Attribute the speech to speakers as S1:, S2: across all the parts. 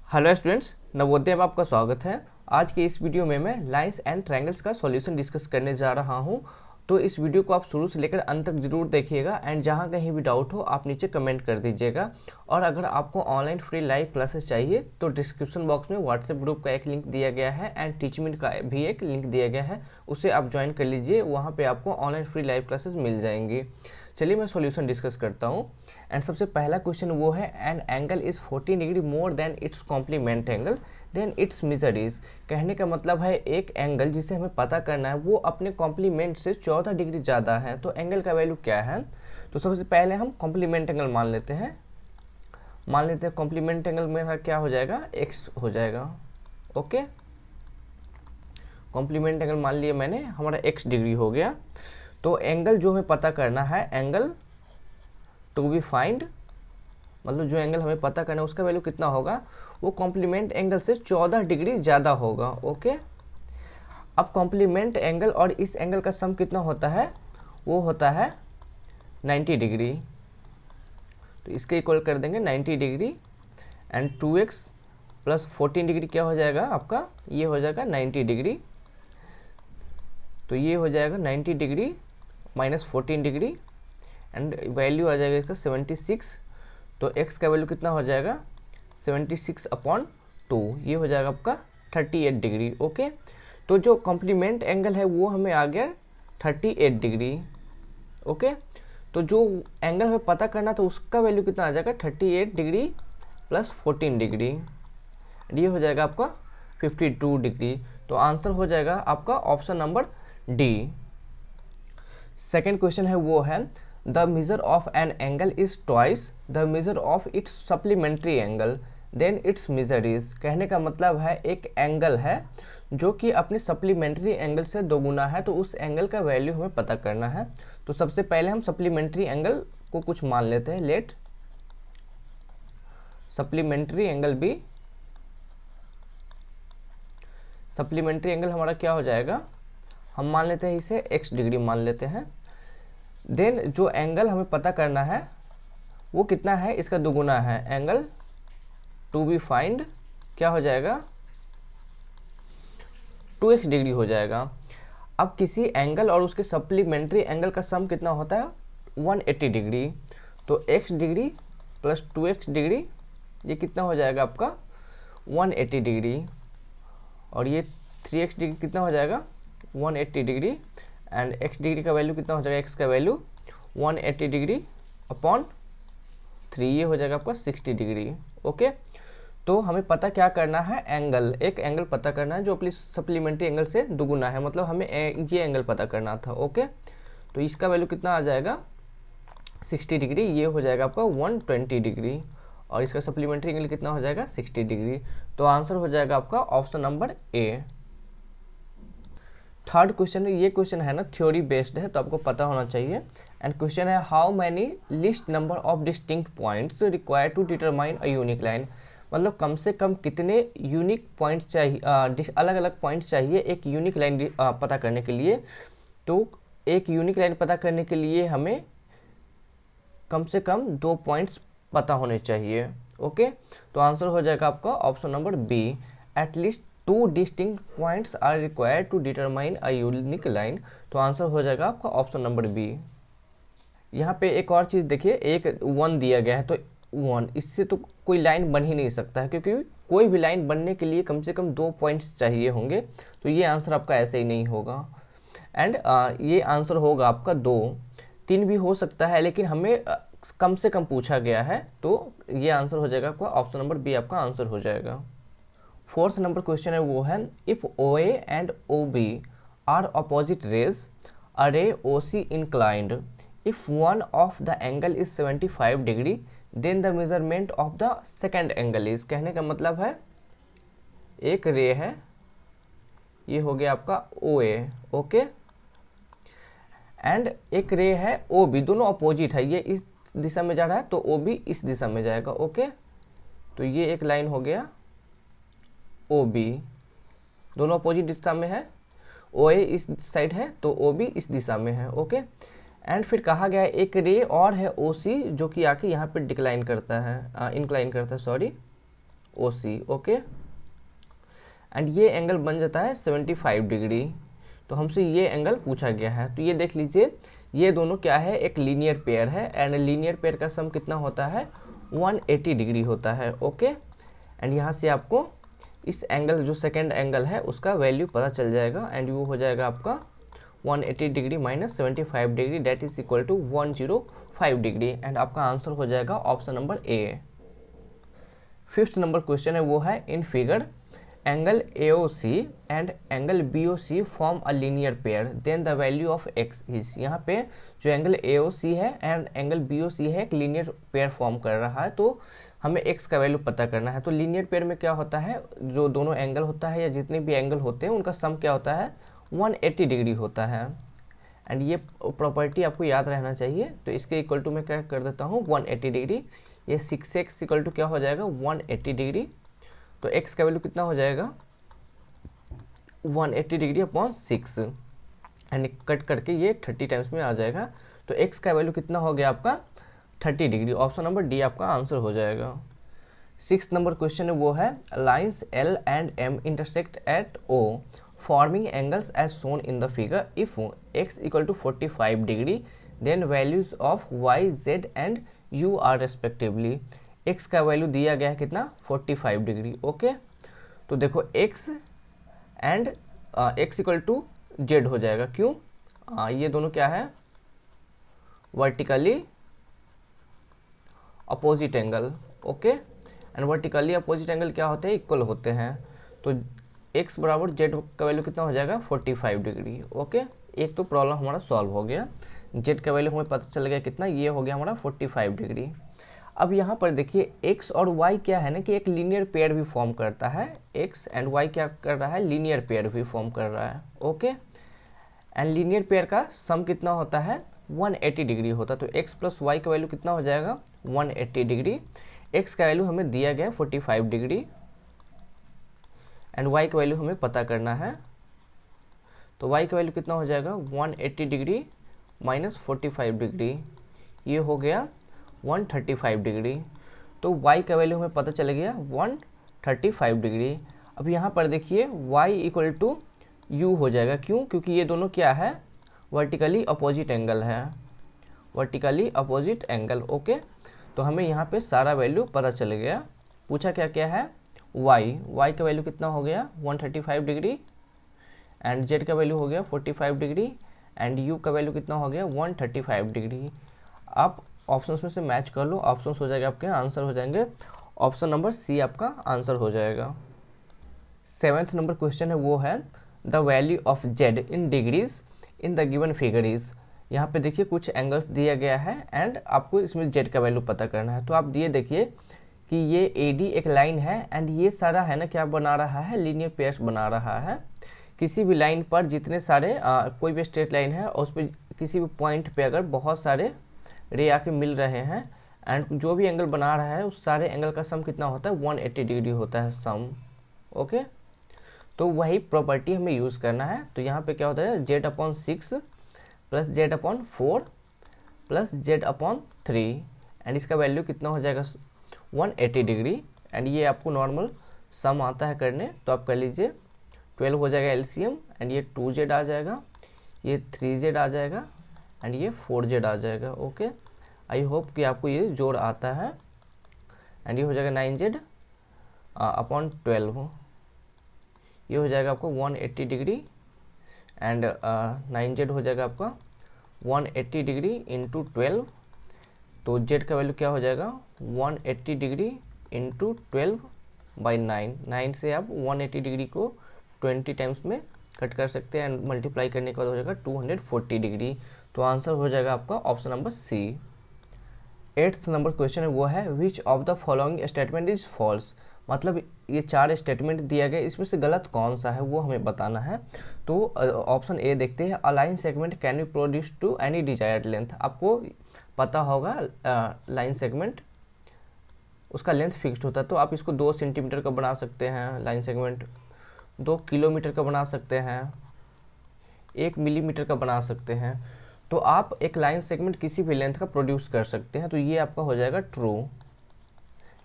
S1: Hello students, Navodaya में आपका स्वागत है। आज के इस वीडियो में मैं लाइंस एंड ट्रायंगल्स का सॉल्यूशन डिस्कस करने जा रहा हूं। तो इस वीडियो को आप शुरू से लेकर अंत तक जरूर देखिएगा एंड जहां कहीं भी डाउट हो आप नीचे कमेंट कर दीजिएगा। और अगर आपको ऑनलाइन फ्री लाइव क्लासेस चाहिए तो डिस्क्रिप्शन बॉक्स में व्हाट्सएप ग्रुप का एक लिंक दिया गया है एंड टीचमिंट का भी एक लिंक दिया गया है, उसे आप ज्वाइन कर लीजिए। वहाँ पर आपको ऑनलाइन फ्री लाइव क्लासेस मिल जाएंगी। चलिए मैं सॉल्यूशन डिस्कस करता हूँ। एंड सबसे पहला क्वेश्चन वो है, an angle is 14 degree more than its complement angle then its measure is. कहने का मतलब है एक एंगल जिसे हमें पता करना है वो अपने कॉम्प्लीमेंट से 14 डिग्री ज़्यादा है, तो एंगल का वैल्यू क्या है। तो सबसे पहले हम कॉम्प्लीमेंट एंगल मान लेते हैं। कॉम्प्लीमेंट एंगल मेरा क्या हो जाएगा, एक्स हो जाएगा। ओके, कॉम्प्लीमेंट एंगल मान लिया मैंने, हमारा एक्स डिग्री हो गया। तो एंगल जो हमें पता करना है, एंगल टू बी फाइंड, मतलब जो एंगल हमें पता करना है उसका वैल्यू कितना होगा, वो कॉम्प्लीमेंट एंगल से 14 डिग्री ज़्यादा होगा। ओके, अब कॉम्प्लीमेंट एंगल और इस एंगल का सम कितना होता है, वो होता है 90 डिग्री। तो इसके इक्वल कर देंगे 90 degree and 2x plus 14 degree क्या हो जाएगा आपका, ये हो जाएगा 90 डिग्री। तो ये हो जाएगा 90 degree minus 14 degree and value आ जाएगा इसका 76। तो x का वैल्यू कितना हो जाएगा 76/2, ये हो जाएगा आपका 38 डिग्री। ओके, तो जो कॉम्प्लीमेंट एंगल है वो हमें आ गया 38 डिग्री। ओके, तो जो एंगल हमें पता करना था उसका वैल्यू कितना आ जाएगा 38 डिग्री प्लस 14 डिग्री, ये हो जाएगा आपका 52 डिग्री। तो आंसर हो जाएगा आपका option number D. Second question है वो है, the measure of an angle is twice the measure of its supplementary angle then its measure is. कहने का मतलब है एक एंगल है जो कि अपनी सप्लीमेंट्री एंगल से दोगुना है, तो उस एंगल का वैल्यू हमें पता करना है। तो सबसे पहले हम सप्लीमेंट्री एंगल को कुछ मान लेते हैं। Let supplementary angle be, supplementary angle हमारा क्या हो जाएगा, हम मान लेते हैं इसे x डिग्री मान लेते हैं। देन जो एंगल हमें पता करना है वो कितना है, इसका दुगुना है। एंगल टू बी फाइंड क्या हो जाएगा 2x डिग्री हो जाएगा। अब किसी एंगल और उसके सप्लीमेंट्री एंगल का सम कितना होता है 180 डिग्री। तो x degree plus 2x degree ये कितना हो जाएगा आपका 180 डिग्री, और ये 3x डिग्री कितना हो जाएगा 180 डिग्री एंड x डिग्री का वैल्यू कितना हो जाएगा, x का वैल्यू 180 डिग्री अपॉन 3, ये हो जाएगा आपका 60 डिग्री। ओके, तो हमें पता क्या करना है, एंगल, एक एंगल पता करना है जो अपनी सप्लीमेंट्री एंगल से दुगुना है, मतलब हमें ये एंगल पता करना था। ओके, तो इसका वैल्यू कितना आ जाएगा 60 डिग्री, ये हो जाएगा आपका 120 डिग्री, और इसका सप्लीमेंट्री एंगल कितना हो जाएगा 60 डिग्री। तो आंसर हो जाएगा आपका ऑप्शन नंबर ए। थर्ड क्वेश्चन, ये क्वेश्चन है ना थ्योरी बेस्ड है तो आपको पता होना चाहिए। एंड क्वेश्चन है, how many least number of distinct points required to determine a unique line. मतलब कम से कम कितने यूनिक पॉइंट्स चाहिए, अलग अलग पॉइंट्स चाहिए एक यूनिक लाइन पता करने के लिए। तो एक यूनिक लाइन पता करने के लिए हमें कम से कम 2 पॉइंट्स पता होने चाहिए। ओके, तो आंसर हो जाएगा आपका option number B, at least 2 distinct points are required to determine a unique line. तो आंसर हो जाएगा आपका ऑप्शन नंबर बी। यहाँ पे एक और चीज़ देखिए, एक 1 दिया गया है तो 1, इससे तो कोई लाइन बन ही नहीं सकता है, क्योंकि कोई भी लाइन बनने के लिए कम से कम 2 पॉइंट्स चाहिए होंगे। तो ये आंसर आपका ऐसे ही नहीं होगा। एंड ये आंसर होगा आपका 2, 3 भी हो सकता है, लेकिन हमें कम से कम पूछा गया है, तो ये आंसर हो जाएगा आपका ऑप्शन नंबर बी, आपका आंसर हो जाएगा। फोर्थ नंबर क्वेश्चन है वो है, if O A and O B are opposite rays, a ray O C inclined, if one of the angle is 75 degree then the measurement of the second angle is. कहने का मतलब है एक रे है, ये हो गया आपका ओ ए। ओके, एंड एक रे है ओ बी, दोनों अपोजिट है, ये इस दिशा में जा रहा है तो ओ बी इस दिशा में जाएगा। ओके, तो ये एक लाइन हो गया ओ बी, दोनों अपोजिट दिशा में है, ओ ए इस साइड है तो ओ बी इस दिशा में है। ओके, एंड फिर कहा गया है एक रे और है ओ सी जो कि आके यहाँ पे डिक्लाइन करता है, इंक्लाइन करता है, सॉरी OC, ओके। एंड ये एंगल बन जाता है 75 डिग्री। तो हमसे ये एंगल पूछा गया है। तो ये देख लीजिए, ये दोनों क्या है, एक लीनियर पेयर है एंड लीनियर पेयर का सम कितना होता है, 180 डिग्री होता है, ओके। एंड यहाँ से आपको इस एंगल जो सेकेंड एंगल है उसका वैल्यू पता चल जाएगा एंड वो हो जाएगा आपका 180 degree minus 75 degree, that is equal to 105 degree. And आपका आंसर हो जाएगा option number A. Fifth number question है वो है, in figure angle AOC and angle BOC form a linear pair, then the value of x is. यहाँ पे जो angle AOC है एंड एंगल BOC है एक लीनियर पेयर फॉर्म कर रहा है, तो हमें x का वैल्यू पता करना है। तो लीनियर पेयर में क्या होता है, जो दोनों एंगल होता है या जितने भी एंगल होते हैं उनका सम क्या होता है, 180 डिग्री होता है। एंड ये प्रॉपर्टी आपको याद रहना चाहिए। तो इसके इक्वल टू मैं क्या कर देता हूँ, 180 डिग्री। ये 6x इक्वल टू क्या हो जाएगा, 180 डिग्री। तो x का वैल्यू कितना हो जाएगा, 180 डिग्री अपॉन 6 एंड कट करके ये 30 टाइम्स में आ जाएगा। तो x का वैल्यू कितना हो गया आपका, 30 डिग्री। ऑप्शन नंबर डी आपका आंसर हो जाएगा। 6th नंबर क्वेश्चन है वो है, lines L and M intersect at O forming angles as shown in the figure. If x equal to 45 degree then values of y, z and u are respectively. x का value दिया गया है कितना, 45 degree, okay. तो देखो x and x equal to Z हो जाएगा, क्यों, ये दोनों क्या है, vertically opposite angle, okay. And vertically opposite angle क्या होते हैं, इक्वल होते हैं। तो x बराबर z का वैल्यू कितना हो जाएगा, 45 डिग्री, ओके। एक तो प्रॉब्लम हमारा सॉल्व हो गया, z का वैल्यू हमें पता चल गया कितना, ये हो गया हमारा 45 डिग्री। अब यहाँ पर देखिए x और y क्या है ना कि एक लीनियर पेयर भी फॉर्म करता है, x एंड y क्या कर रहा है, लीनियर पेयर भी फॉर्म कर रहा है, ओके। एंड लीनियर पेयर का सम कितना होता है, 180 डिग्री होता है। तो x प्लस y का वैल्यू कितना हो जाएगा, 180 डिग्री। x का वैल्यू हमें दिया गया 45 डिग्री एंड y का वैल्यू हमें पता करना है। तो y का वैल्यू कितना हो जाएगा, 180 डिग्री माइनस 45 डिग्री, ये हो गया 135 डिग्री। तो y का वैल्यू हमें पता चल गया 135 डिग्री। अब यहाँ पर देखिए y इक्वल टू यू हो जाएगा, क्यों, क्योंकि ये दोनों क्या है, वर्टिकली अपोजिट एंगल है, वर्टिकली अपोजिट एंगल, ओके। तो हमें यहाँ पे सारा वैल्यू पता चल गया। पूछा क्या क्या है, y का वैल्यू कितना हो गया, 135 डिग्री एंड z का वैल्यू हो गया 45 डिग्री एंड u का वैल्यू कितना हो गया, 135 डिग्री। आप ऑप्शंस में से मैच कर लो, ऑप्शंस हो जाएगा आपके आंसर हो जाएंगे, ऑप्शन नंबर सी आपका आंसर हो जाएगा। 7th नंबर क्वेश्चन है वो है, the value of z in degrees in the given figure is. यहाँ पे देखिए कुछ एंगल्स दिया गया है एंड आपको इसमें z का वैल्यू पता करना है। तो आप ये देखिए कि ये AD एक लाइन है एंड ये सारा है ना क्या बना रहा है, लीनियर पेयर्स बना रहा है। किसी भी लाइन पर जितने सारे कोई भी स्ट्रेट लाइन है और उस पर किसी भी पॉइंट पे अगर बहुत सारे रे आके मिल रहे हैं एंड जो भी एंगल बना रहा है उस सारे एंगल का सम कितना होता है, 180 डिग्री होता है सम, ओके। तो वही प्रॉपर्टी हमें यूज़ करना है। तो यहाँ पे क्या होता है, z/6 plus z/4 plus z/3 and इसका वैल्यू कितना हो जाएगा, 180 डिग्री। एंड ये आपको नॉर्मल सम आता है करने, तो आप कर लीजिए, 12 हो जाएगा एलसीएम एंड ये 2z आ जाएगा, ये 3z आ जाएगा एंड ये 4z आ जाएगा, ओके। आई होप कि आपको ये जोड़ आता है एंड ये हो जाएगा 9z अपॉन 12, ये हो जाएगा आपको 180 डिग्री एंड 9z हो जाएगा आपका 180 डिग्री इंटू 12। तो z का वैल्यू क्या हो जाएगा, 180 डिग्री इंटू 12/9 से आप 180 डिग्री को 20 टाइम्स में कट कर सकते हैं एंड मल्टीप्लाई करने के बाद हो जाएगा 240 डिग्री। तो आंसर हो जाएगा आपका option number C. 8th number question है वो है, which of the following statement is false. मतलब ये 4 स्टेटमेंट दिया गया, इसमें से गलत कौन सा है वो हमें बताना है। तो ऑप्शन ए देखते हैं, a line segment can be produce to any desired length. आपको पता होगा लाइन सेगमेंट उसका लेंथ फिक्स्ड होता है, तो आप इसको 2 सेंटीमीटर का बना सकते हैं लाइन सेगमेंट, 2 किलोमीटर का बना सकते हैं, 1 मिलीमीटर का बना सकते हैं। तो आप एक लाइन सेगमेंट किसी भी लेंथ का प्रोड्यूस कर सकते हैं, तो ये आपका हो जाएगा ट्रू।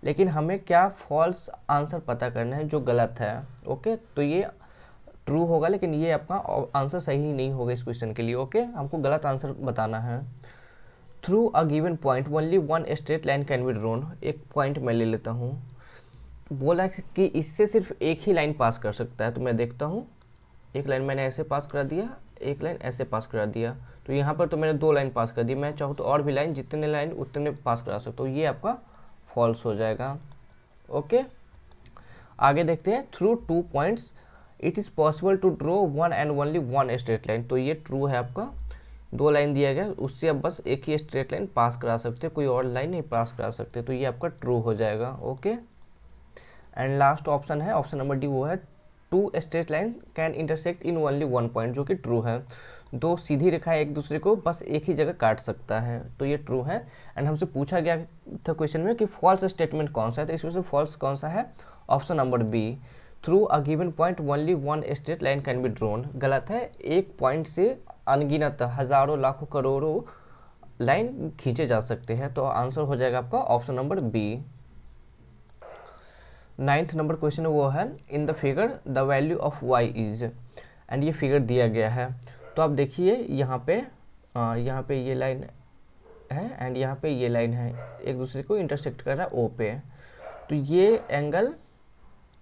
S1: लेकिन हमें क्या फॉल्स आंसर पता करना है जो गलत है। ओके, तो ये ट्रू होगा, लेकिन ये आपका आंसर सही नहीं होगा इस क्वेश्चन के लिए। ओके, हमको गलत आंसर बताना है। Through a given point only one straight line can be drone. एक पॉइंट मैं ले लेता हूँ, बोला कि इससे सिर्फ एक ही लाइन पास कर सकता है। तो मैं देखता हूँ, एक लाइन मैंने ऐसे पास करा दिया, एक लाइन ऐसे पास करा दिया, तो यहाँ पर तो मैंने 2 लाइन पास कर दी। मैं चाहूँ तो और भी लाइन, जितने लाइन उतने पास करा सकता हूँ। ये आपका फॉल्स हो जाएगा। ओके, आगे देखते हैं। Through 2 points it is possible to draw one and only one straight line. तो ये ट्रू है आपका, 2 लाइन दिया गया, उससे आप बस एक ही स्ट्रेट लाइन पास करा सकते, कोई और लाइन नहीं पास करा सकते। तो ये आपका ट्रू हो जाएगा। ओके, एंड लास्ट ऑप्शन है, ऑप्शन नंबर डी, वो है 2 straight line can intersect in only 1 point, जो कि ट्रू है। 2 सीधी रेखाएं एक दूसरे को बस एक ही जगह काट सकता है, तो ये ट्रू है। एंड हमसे पूछा गया था क्वेश्चन में कि फॉल्स स्टेटमेंट कौन सा है, तो इसमें से फॉल्स कौन सा है, option number B, through a given point only one straight line can be drawn. गलत है, एक पॉइंट से अनगिनत हजारों लाखों करोड़ों लाइन खींचे जा सकते हैं। तो आंसर हो जाएगा आपका option number B. 9th number question वो है, in the figure the value of y is, and ये फिगर दिया गया है। तो आप देखिए यहाँ पे ये लाइन है एंड यहाँ पे ये लाइन है, एक दूसरे को इंटरसेक्ट कर रहा है O पे। तो ये एंगल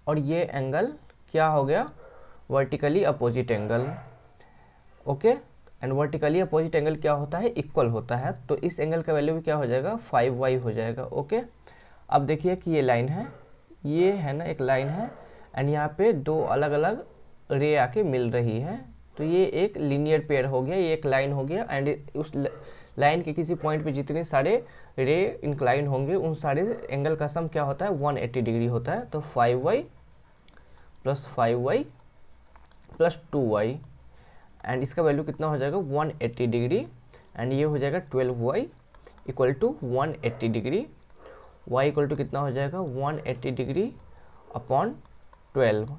S1: और ये एंगल क्या हो गया, vertically opposite angle. Okay, and vertically opposite angle क्या होता है, इक्वल होता है। तो इस एंगल का वैल्यू भी क्या हो जाएगा, 5y हो जाएगा। ओके, अब देखिए कि ये लाइन है, ये है ना एक लाइन है, एंड यहाँ पे 2 अलग अलग रे आके मिल रही है। तो ये एक लीनियर पेयर हो गया, ये एक लाइन हो गया, एंड उस लाइन के किसी पॉइंट पे जितने सारे रे इंक्लाइन होंगे उन सारे एंगल का सम क्या होता है, 180 डिग्री होता है। तो 5y plus 5y plus 2y, and इसका वैल्यू कितना हो जाएगा, 180 डिग्री, एंड ये हो जाएगा 12y equal to 180 degree. y equal to कितना हो जाएगा, 180 डिग्री अपॉन 12,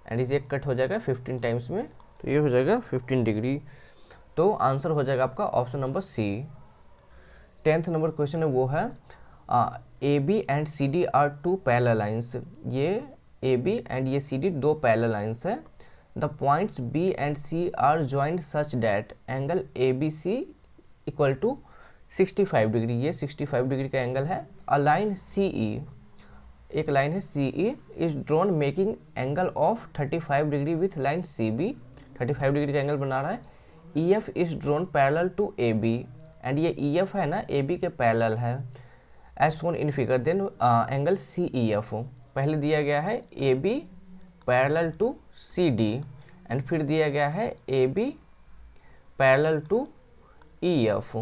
S1: एंड इसे कट हो जाएगा 15 टाइम्स में, तो ये हो जाएगा 15 डिग्री। तो आंसर हो जाएगा आपका option number C. 10th number question है वो है, A B and C D are 2 parallel lines. ये ए बी एंड ये सी डी 2 पैरेलल लाइन्स है। The points B and C are joined such that angle A B C equal to 65 degree. ये 65 degree का angle है। A line सी ई, एक line है C E, is drawn making angle of 35 degree with line C B. 35 degree का angle बना रहा है। E F is drawn parallel to A B, and ये ई एफ है ना ए बी के पैरेलल है as shown in figure. Then angle C E F पहले दिया गया है A B parallel to C D, and फिर दिया गया है A B parallel to E F.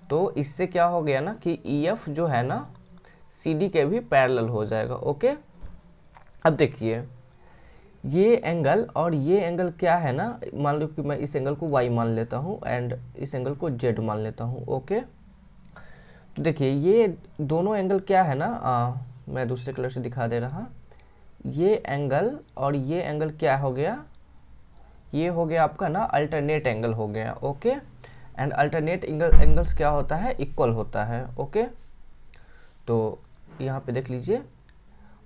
S1: तो इससे क्या हो गया ना कि ई एफ जो है ना सी डी के भी पैरेलल हो जाएगा। ओके, अब देखिए ये एंगल और ये एंगल क्या है ना, मान लो कि मैं इस एंगल को y मान लेता हूँ एंड इस एंगल को z मान लेता हूँ। ओके, तो देखिए ये दोनों एंगल क्या है ना, मैं दूसरे कलर से दिखा दे रहा। ये एंगल और ये एंगल क्या हो गया, ये हो गया आपका ना अल्टरनेट एंगल हो गया। ओके, एंड अल्टरनेट एंगल्स क्या होता है, इक्वल होता है। ओके, तो यहाँ पे देख लीजिए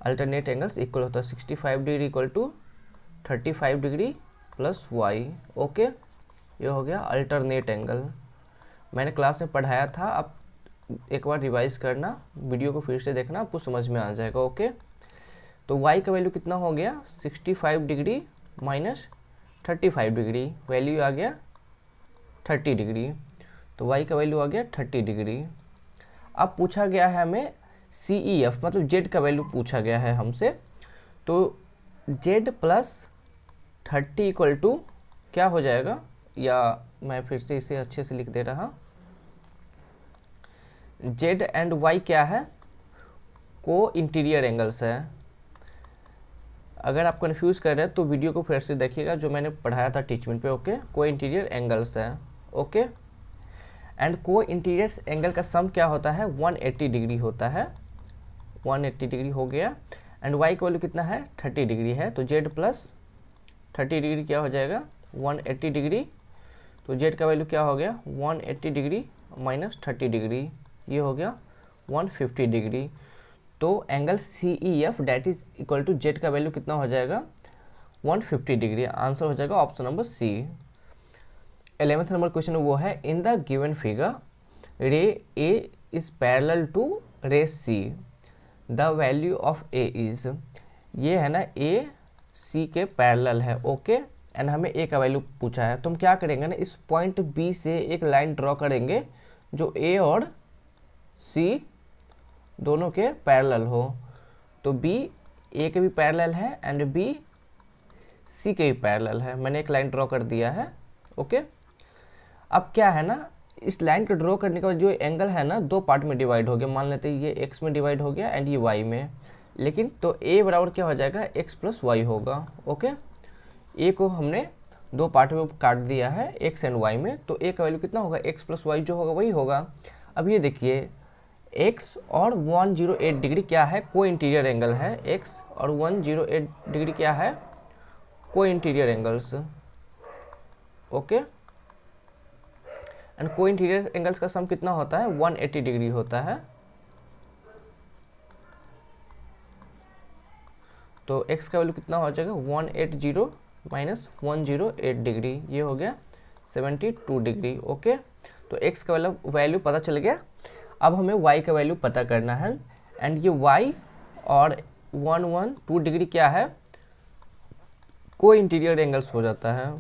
S1: अल्टरनेट एंगल्स इक्वल होता है। 65 degree equal to 35 degree plus y। Okay, ये हो गया अल्टरनेट एंगल। मैंने क्लास में पढ़ाया था, आप एक बार रिवाइज करना, वीडियो को फिर से देखना, आपको समझ में आ जाएगा। ओके, तो y का वैल्यू कितना हो गया, 65 डिग्री माइनस 35 डिग्री, वैल्यू आ गया 30 डिग्री। तो y का वैल्यू आ गया 30 डिग्री। अब पूछा गया है हमें सी ई एफ, मतलब z का वैल्यू पूछा गया है हमसे। तो z प्लस 30 इक्वल टू क्या हो जाएगा, या मैं फिर से इसे अच्छे से लिख दे रहा। z एंड y क्या है, को इंटीरियर एंगल्स है। अगर आप कंफ्यूज कर रहे हैं तो वीडियो को फिर से देखिएगा जो मैंने पढ़ाया था टीचमेंट पे। ओके, को इंटीरियर एंगल्स है। ओके, एंड को इंटीरियर एंगल का सम क्या होता है, 180 डिग्री होता है। 180 डिग्री हो गया, एंड y का वैल्यू कितना है, 30 डिग्री है। तो z प्लस 30 डिग्री क्या हो जाएगा, 180 डिग्री। तो z का वैल्यू क्या हो गया, 180 डिग्री माइनस 30 डिग्री, ये हो गया 150 डिग्री। तो angle C E F that is equal to Z का वैल्यू कितना हो जाएगा 150 डिग्री। आंसर हो जाएगा option number C. 11th number question वो है इन द गिवन फिगर रे ए is parallel to ray C, the value of A is, ये है ना ए सी के पैरेलल है, ओके एंड हमें ए का वैल्यू पूछा है। तो हम क्या करेंगे ना, इस पॉइंट बी से एक लाइन ड्रॉ करेंगे जो ए और सी दोनों के पैरेलल हो। तो बी ए के भी पैरेलल है एंड बी सी के भी पैरेलल है। मैंने एक लाइन ड्रॉ कर दिया है, ओके। अब क्या है ना, इस लाइन को ड्रॉ करने के बाद जो एंगल है ना दो पार्ट में डिवाइड हो गया। मान लेते हैं ये एक्स में डिवाइड हो गया एंड ये वाई में, लेकिन तो ए बराबर क्या हो जाएगा एक्स प्लस वाई होगा, ओके। ए को हमने दो पार्ट में काट दिया है एक्स एंड वाई में, तो ए का वैल्यू कितना होगा एक्स प्लस वाई जो होगा वही होगा। अब ये देखिए एक्स और 108 डिग्री क्या है, को इंटीरियर एंगल है। एक्स और 108 डिग्री क्या है, को इंटीरियर एंगल्स, ओके। एंड को इंटीरियर एंगल्स का सम कितना होता है 180 डिग्री होता है। तो x का वैल्यू कितना हो जाएगा 180 माइनस 108 डिग्री, ये हो गया 72 डिग्री, ओके। तो x का वैल्यू पता चल गया। अब हमें y का वैल्यू पता करना है एंड ये y और 112 डिग्री क्या है, को इंटीरियर एंगल्स हो जाता है।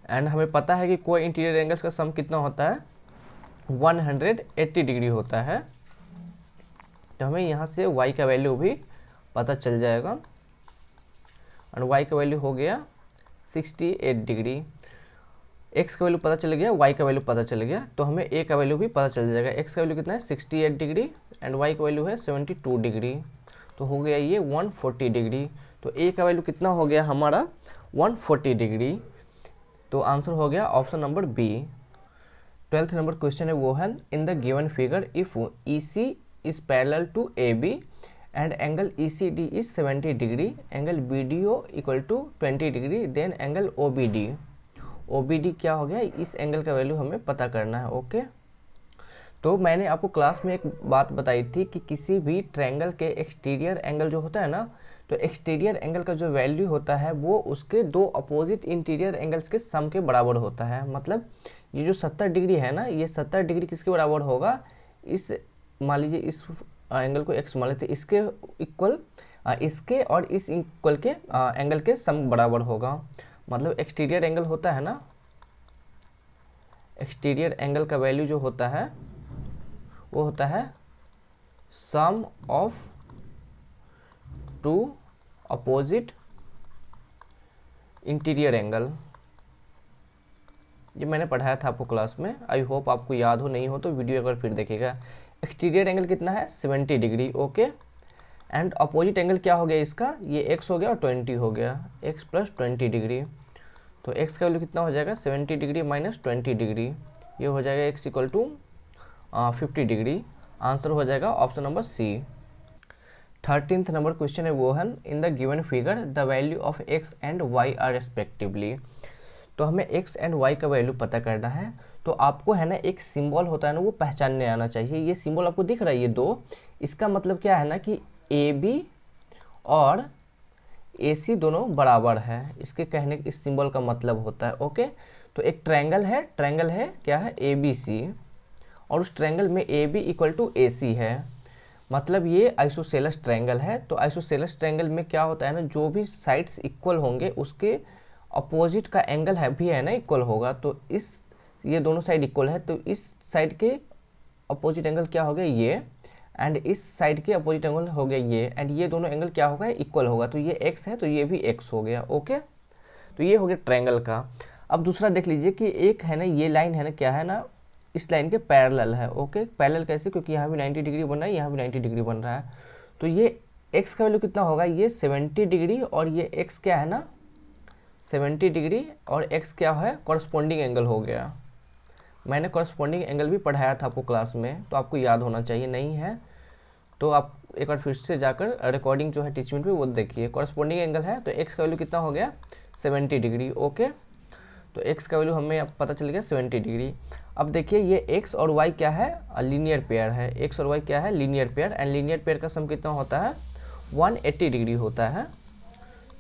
S1: एंड हमें पता है कि को इंटीरियर एंगल्स का सम कितना होता है 180 डिग्री होता है। तो हमें यहाँ से y का वैल्यू भी पता चल जाएगा और y का वैल्यू हो गया 68 डिग्री। x का वैल्यू पता चल गया, y का वैल्यू पता चल गया, तो हमें a का वैल्यू भी पता चल जाएगा। x का वैल्यू कितना है 68 डिग्री एंड y का वैल्यू है 72 डिग्री, तो हो गया ये 140 डिग्री। तो a का वैल्यू कितना हो गया हमारा 140 डिग्री। तो आंसर हो गया option number B. 12th number question है वो है in the given figure if EC is parallel to AB and angle ECD is 70 degree, angle BDO equal to 20 degree, then angle OBD क्या हो गया, इस एंगल का वैल्यू हमें पता करना है, ओके। तो मैंने आपको क्लास में एक बात बताई थी कि किसी भी ट्रायंगल के एक्सटीरियर एंगल जो होता है ना, तो एक्सटीरियर एंगल का जो वैल्यू होता है वो उसके दो अपोजिट इंटीरियर एंगल्स के सम के बराबर होता है। मतलब ये जो 70 डिग्री है ना, ये 70 डिग्री किसके बराबर होगा, इस मान लीजिए इस एंगल को x मान लेते, इसके इक्वल इसके और इस इक्वल के एंगल के सम बराबर होगा। मतलब एक्सटीरियर एंगल होता है ना, एक्सटीरियर एंगल का वैल्यू जो होता है वो होता है sum of two opposite interior angle. ये मैंने पढ़ाया था आपको क्लास में, आई होप आपको याद हो, नहीं हो तो वीडियो एक बार फिर देखिएगा। एक्सटीरियर एंगल कितना है 70 degree, okay. And opposite angle क्या हो गया इसका, ये x हो गया और 20 हो गया, x प्लस 20 डिग्री। तो x का वैल्यू कितना हो जाएगा 70 डिग्री माइनस 20 डिग्री, ये हो जाएगा x equal to 50 degree. Answer हो जाएगा option number C. 13th number question है वो है in the given figure the value of x and y are respectively. तो हमें x एंड y का वैल्यू पता करना है। तो आपको है ना एक सिंबल होता है ना वो पहचानने आना चाहिए। ये सिंबल आपको दिख रहा है ये दो, इसका मतलब क्या है ना कि AB और AC दोनों बराबर है, इसके कहने इस सिंबल का मतलब होता है, ओके। तो एक ट्रायंगल है क्या है ABC, और उस ट्रायंगल में AB इक्वल टू AC है, मतलब ये आइसोसेलेस ट्रायंगल है। तो आइसोसेलेस ट्रायंगल में क्या होता है ना, जो भी साइड्स इक्वल होंगे उसके अपोजिट का एंगल है भी है ना इक्वल होगा। तो इस ये दोनों साइड इक्वल है, तो इस साइड के अपोजिट एंगल क्या हो गया ये, एंड इस साइड के अपोजिट एंगल हो गया ये, एंड ये दोनों एंगल क्या होगा इक्वल होगा। तो ये x है तो ये भी x हो गया, ओके। तो ये हो गया ट्रायंगल का। अब दूसरा देख लीजिए कि एक है ना ये लाइन है ना क्या है ना, इस लाइन के पैरेलल है, ओके। पैरेलल कैसे, क्योंकि यहाँ भी 90 डिग्री बन रहा है, यहाँ भी 90 डिग्री बन रहा है। तो ये x का वैल्यू कितना होगा, ये 70 डिग्री और ये x क्या है ना 70 डिग्री और x क्या है कॉरस्पॉन्डिंग एंगल हो गया। मैंने कॉरस्पॉन्डिंग एंगल भी पढ़ाया था आपको क्लास में, तो आपको याद होना चाहिए, नहीं है तो आप एक बार फिर से जाकर रिकॉर्डिंग जो है टीचमेंट पे वो देखिए। कॉरस्पॉन्डिंग एंगल है तो x का वैल्यू कितना हो गया 70 डिग्री, ओके। तो x का वैल्यू हमें अब पता चल गया 70 डिग्री। अब देखिए ये x और y क्या है, लीनियर पेयर है। x और y क्या है, linear pair, and linear pair का सम कितना होता है, 180 डिग्री होता है।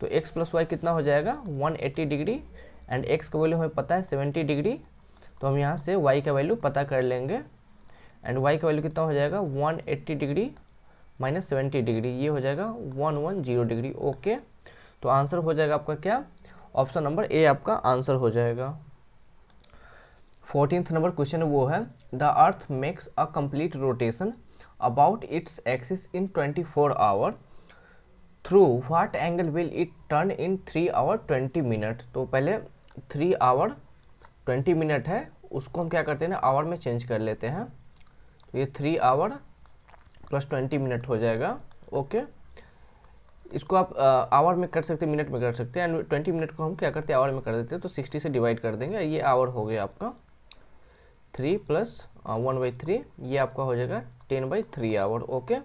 S1: तो x प्लस वाई कितना हो जाएगा, 180 डिग्री, एंड x का वैल्यू हमें पता है 70 डिग्री। तो हम यहाँ से y का वैल्यू पता कर लेंगे, एंड y का वैल्यू कितना हो जाएगा, 180 डिग्री माइनस 70 डिग्री, ये हो जाएगा 110 डिग्री। ओके, तो आंसर हो जाएगा आपका क्या, ऑप्शन नंबर ए आपका आंसर हो जाएगा। 14th नंबर क्वेश्चन वो है, the earth makes a complete rotation about its axis in 24 hour, through what angle will it turn in 3 hour 20 minute. तो पहले 3 आवर 20 मिनट है, उसको हम क्या करते हैं ना, आवर में चेंज कर लेते हैं। तो ये 3 आवर प्लस 20 मिनट हो जाएगा। ओके, इसको आप आवर में कर सकते हैं, मिनट में कर सकते हैं, एंड 20 मिनट को हम क्या करते हैं, आवर में कर देते हैं। तो 60 से डिवाइड कर देंगे, ये आवर हो गया आपका 3 प्लस 1/3, ये आपका हो जाएगा 10/3 आवर। ओके,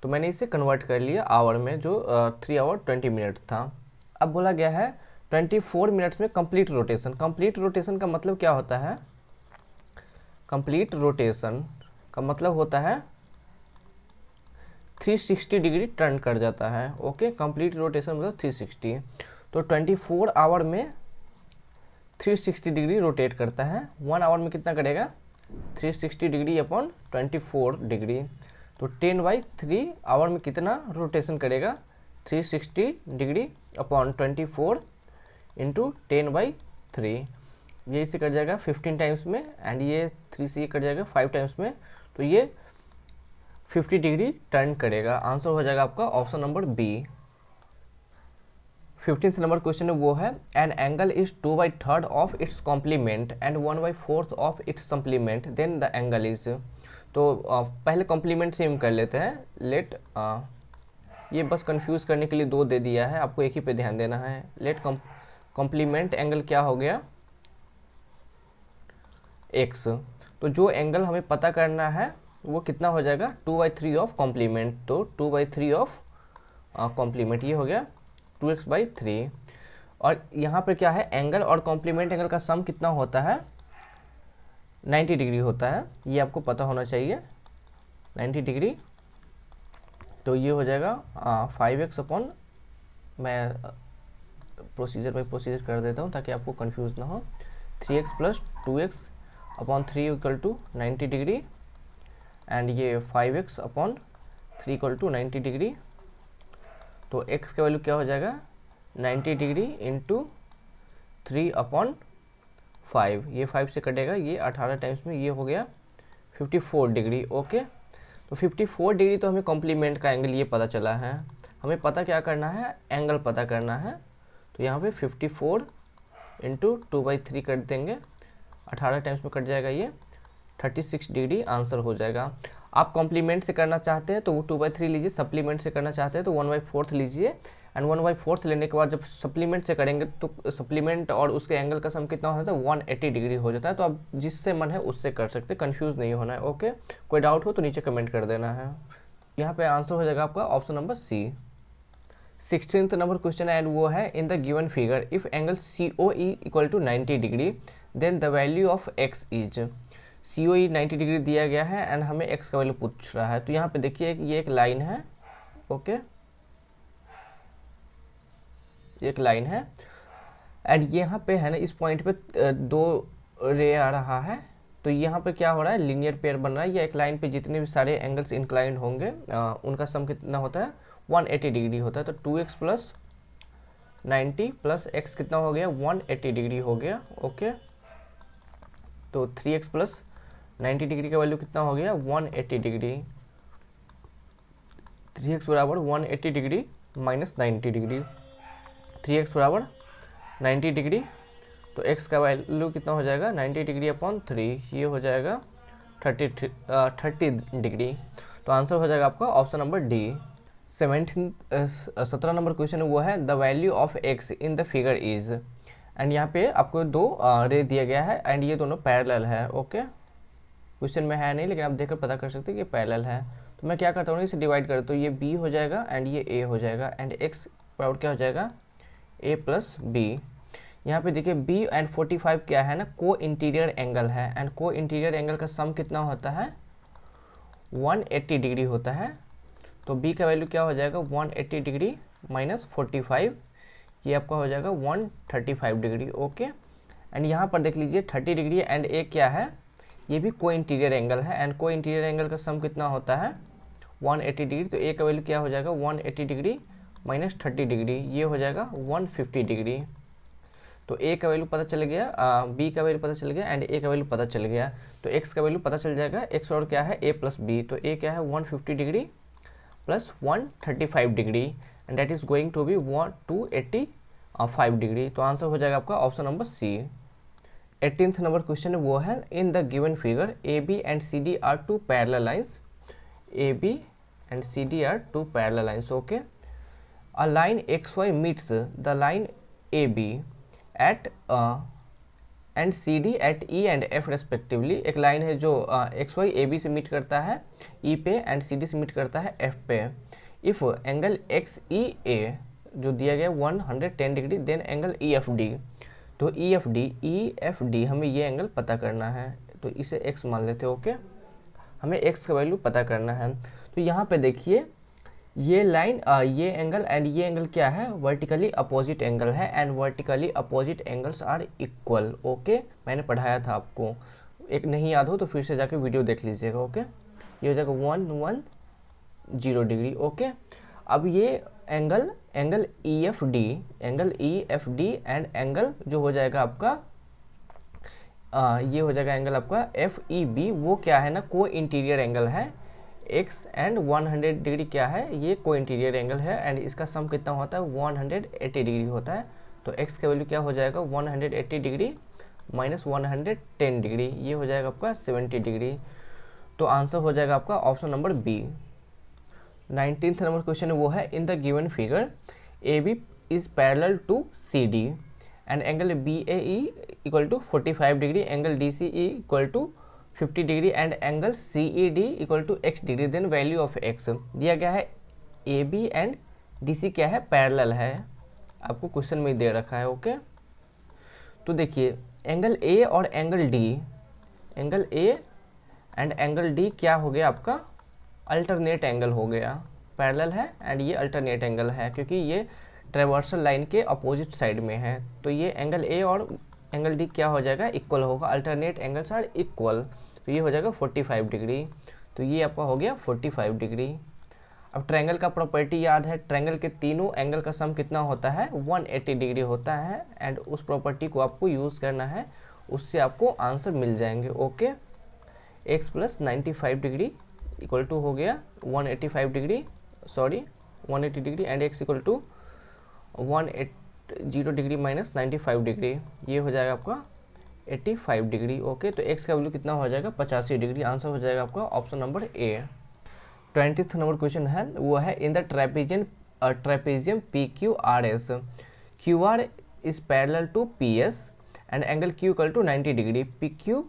S1: तो मैंने इसे कन्वर्ट कर लिया आवर में, जो 3 आवर 20 मिनट था। अब बोला गया है 24 मिनट्स में कंप्लीट रोटेशन। कंप्लीट रोटेशन का मतलब क्या होता है, कंप्लीट रोटेशन का मतलब होता है 360 डिग्री टर्न कर जाता है। ओके, कंप्लीट रोटेशन मतलब 360। तो 24 आवर में 360 डिग्री रोटेट करता है। 1 आवर में कितना करेगा, 360 डिग्री अपॉन 24 डिग्री। तो 10/3 आवर में कितना रोटेशन करेगा, 360 डिग्री अपॉन 24 इंटू 10/3, ये इसे कट जाएगा 15 टाइम्स में, एंड ये 3 से ये कट जाएगा 5 टाइम्स में। तो ये 50 डिग्री टर्न करेगा। आंसर हो जाएगा आपका option number B. 15th number question वो है, an angle is 2/3 of its complement and 1/4 of its supplement, then the angle is. तो पहले कॉम्प्लीमेंट से हम कर लेते हैं। लेट ये बस कंफ्यूज करने के लिए 2 दे दिया है, आपको एक ही पे ध्यान देना है। लेट कॉम्प्लीमेंट एंगल क्या हो गया, x। तो जो एंगल हमें पता करना है वो कितना हो जाएगा, 2/3 ऑफ कॉम्प्लीमेंट। तो 2/3 ऑफ कॉम्प्लीमेंट, ये हो गया 2x/3। और यहाँ पर क्या है, एंगल और कॉम्प्लीमेंट एंगल का सम कितना होता है, 90 डिग्री होता है, ये आपको पता होना चाहिए, 90 डिग्री। तो ये हो जाएगा 5x अपॉन, मैं प्रोसीजर बाई प्रोसीजर कर देता हूँ ताकि आपको कंफ्यूज ना हो। 3x plus 2x upon 3 equal to 90 degree, and ये 5x upon 3 equal to 90 degree. तो x का वैल्यू क्या हो जाएगा, 90 डिग्री इंटू 3 अपॉन 5, ये 5 से कटेगा, ये 18 टाइम्स में, ये हो गया 54 डिग्री। ओके, तो 54 डिग्री तो हमें कॉम्प्लीमेंट का एंगल ये पता चला है। हमें पता क्या करना है, एंगल पता करना है। तो यहाँ पे 54 इंटू 2/3 कर देंगे, 18 टाइम्स में कट जाएगा, ये 36 डिग्री आंसर हो जाएगा। आप कॉम्प्लीमेंट से करना चाहते हैं तो वो 2/3 लीजिए, सप्लीमेंट से करना चाहते हैं तो 1/4 लीजिए, एंड 1/4 लेने के बाद जब सप्लीमेंट से करेंगे तो सप्लीमेंट और उसके एंगल का सम कितना होता है, 180 डिग्री हो जाता है। तो आप जिससे मन है उससे कर सकते हैं, कंफ्यूज नहीं होना है। ओके, कोई डाउट हो तो नीचे कमेंट कर देना है। यहाँ पे आंसर हो जाएगा आपका option number C. 16th number question है, एंड वो है, in the given figure if angle COE equal to 90 degree then the value of x is. COE 90 degree दिया गया है एंड हमें x का वैल्यू पूछ रहा है। तो यहाँ पे देखिए ये एक लाइन है। ओके, एक लाइन है, एंड यहाँ पे है ना, इस पॉइंट पे 2 रे आ रहा है। तो यहाँ पे क्या हो रहा है, लीनियर पेयर बन रहा है। या एक लाइन पे जितने भी सारे एंगल्स इंक्लाइंड होंगे उनका सम कितना होता है, 180 डिग्री होता है। तो 2x प्लस 90 प्लस x कितना हो गया, 180 डिग्री हो गया। ओके, तो 3x प्लस 90 डिग्री का वैल्यू कितना हो गया, 180 डिग्री। 3x बराबर 180 डिग्री माइनस 90 डिग्री, 3x बराबर 90 डिग्री। तो x का वैल्यू कितना हो जाएगा, 90 डिग्री अपॉन 3, ये हो जाएगा 30 डिग्री। तो आंसर हो जाएगा आपका option number D. 17 number question वो है, the value of x in the figure is. And यहाँ पे आपको 2 रे दिया गया है एंड ये दोनों पैरेलल है। ओके, क्वेश्चन में है नहीं लेकिन आप देखकर पता कर सकते हैं कि पैरेलल है। तो मैं क्या करता हूँ, इसे डिवाइड करता हूँ, तो ये b हो जाएगा एंड ये a हो जाएगा, एंड x बराबर क्या हो जाएगा, a प्लस b। यहाँ पे देखिए बी एंड 45 क्या है ना, को इंटीरियर एंगल है, एंड को इंटीरियर एंगल का सम कितना होता है 180 डिग्री होता है। तो बी का वैल्यू क्या हो जाएगा 180 डिग्री माइनस 45, ये आपका हो जाएगा 135 डिग्री। ओके, एंड यहाँ पर देख लीजिए 30 डिग्री एंड ए क्या है, ये भी को इंटीरियर एंगल है, एंड को इंटीरियर एंगल का सम कितना होता है 180 डिग्री। तो ए का वैल्यू क्या हो जाएगा 180 डिग्री माइनस 30 डिग्री, ये हो जाएगा 150 डिग्री। तो ए का वैल्यू पता चल गया, बी का वैल्यू पता चल गया एंड ए का वैल्यू पता चल गया। तो एक्स का वैल्यू पता चल जाएगा, एक्स और क्या है ए प्लस बी। तो ए क्या है 150 degree plus 135 degree and that is going to be 285 degree. तो आंसर हो जाएगा आपका option number C. 18th number question वो है, in the given figure A B and C D are two parallel lines, A B and C D are two parallel lines. Okay, a line xy meets the line AB at and CD at E and F respectively। एक line है जो xy AB से meet करता है E पे and CD से meet करता है F पे। इफ एंगल XEA जो दिया गया 110 डिग्री, देन एंगल EFD। तो EFD हमें ये एंगल पता करना है, तो इसे x मान लेते हैं। ओके, हमें x का वैल्यू पता करना है। तो यहाँ पे देखिए ये लाइन ये एंगल एंड ये एंगल क्या है, वर्टिकली अपोजिट एंगल है, and vertically opposite angles are equal. Okay, मैंने पढ़ाया था आपको, एक नहीं याद हो तो फिर से जाके वीडियो देख लीजिएगा। ओके, ये हो जाएगा 110 डिग्री। ओके, अब ये एंगल EFD एंड एंगल जो हो जाएगा आपका ये हो जाएगा एंगल आपका FEB, वो क्या है ना को इंटीरियर एंगल है। x एंड 100 डिग्री क्या है, ये को इंटीरियर एंगल है, एंड इसका सम कितना होता है 180 डिग्री होता है। तो x का वैल्यू क्या हो जाएगा 180 डिग्री माइनस 110 डिग्री, ये हो जाएगा आपका 70 डिग्री। तो आंसर हो जाएगा आपका option number B. 19th number question वो है, in the given figure A B is parallel to C D and angle BAE equal to 45 degree, angle DCE equal to 50 degree and angle CED equal to x degree, then value of x दिया गया है। AB and DC क्या है parallel है, आपको question में दे रखा है। ओके, तो देखिए एंगल A और angle D, angle A and angle D क्या हो गया आपका अल्टरनेट एंगल हो गया, पैरेलल है एंड ये अल्टरनेट एंगल है क्योंकि ये ट्रेवर्सल लाइन के अपोजिट साइड में है। तो ये एंगल A और एंगल D क्या हो जाएगा इक्वल होगा, अल्टरनेट एंगल्स आर इक्वल। तो ये हो जाएगा 45 डिग्री, तो ये आपका हो गया 45 डिग्री। अब ट्रायंगल का प्रॉपर्टी याद है, ट्रायंगल के तीनों एंगल का सम कितना होता है 180 डिग्री होता है, एंड उस प्रॉपर्टी को आपको यूज़ करना है, उससे आपको आंसर मिल जाएंगे। Okay, x plus 95 degree equal to हो गया 180 degree and x equal to 180 degree minus 95 degree, ये हो जाएगा आपका 85 डिग्री। ओके, तो x का वैल्यू कितना हो जाएगा 85 डिग्री, आंसर हो जाएगा आपका option number A. 20th number question है वो है, in the trapezium PQRS, QR is parallel to PS and angle Q equal to 90 degree, PQ